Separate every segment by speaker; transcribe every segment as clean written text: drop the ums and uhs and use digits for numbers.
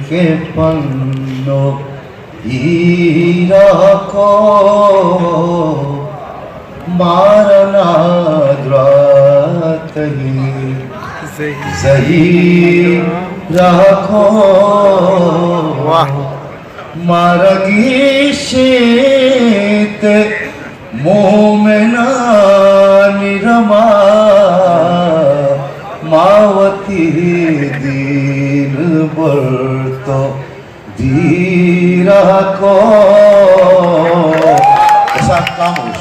Speaker 1: के पन्नो रखो मारना द्रात सही रखो मारगी शीत मोमेना निरमा मावती दीन बरतो धीरा को ऐसा काम हो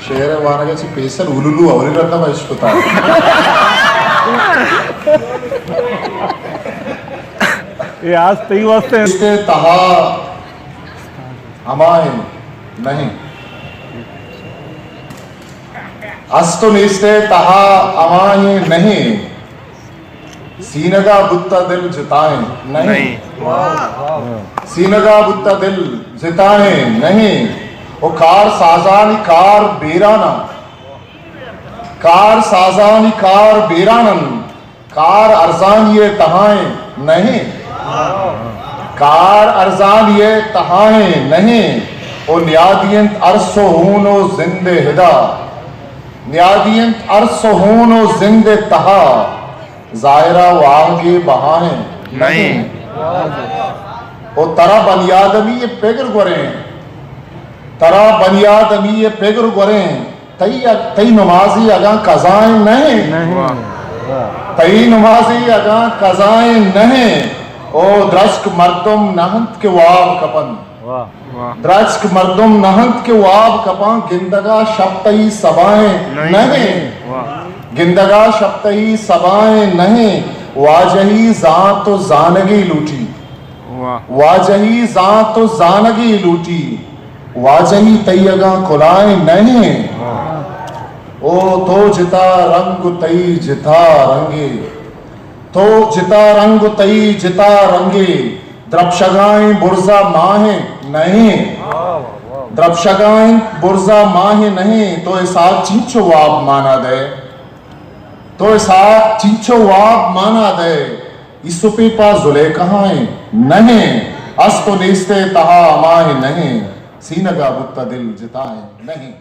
Speaker 2: शेर वानगाची पेसल उलुलू अवरीरत्न बहिष्कृता
Speaker 3: ये आज 3 वाजता
Speaker 2: इसके तहा हमाय नहीं अस्तु निस्ते तहा अमाय नहीं सीनगा बुत्ता दिल जिताए नहीं सीनगा बुत्ता दिल जिताए नहीं वो कार साजानी कार बेराना कार साजानी कार बेरानन कार अरजान ये तहाए नहीं कार अरजान ये तहाए नहीं ओ न्यादियंत अरसो हूनो जिंदे हिदा न्यादियंत अरसो हूनो जिंदे तहा जायरा वागे बहाए नहीं ओ तरा बनियादमी ये पेगर गोरे तरा बनियादमी ये पेगर गोरे तई नमाजी अगा कजाए नहीं तई नमाजी अगा कजाए नहीं ओ द्रश्क मर्दुम नहंत के वाब कपन द्रश्क मर्दुम नहंत के वाब कपन गिंदगा शब्दई सबाएं नहीं गिंदगा शब्दई सबाएं नहीं वाजही जात तो जानगी लूटी वाजही जात तो जानगी लूटी वाजही तैयगा खुलाए नहीं ओ तो जिता रंग तई जिता रंगे तो जिता रंग तई जिता रंगे द्रपशगाएं बुर्जा माहे नहीं द्रपशगाएं बुर्जा माहे नहीं तो ऐसा चिंचो वाब माना दे तो ऐसा चिंचो वाब माना दे इसुपी पा जुले कहां नहीं अस्तो निस्ते तहा अमाए नहीं सीनगा बुत्ता दिल जिताए नहीं।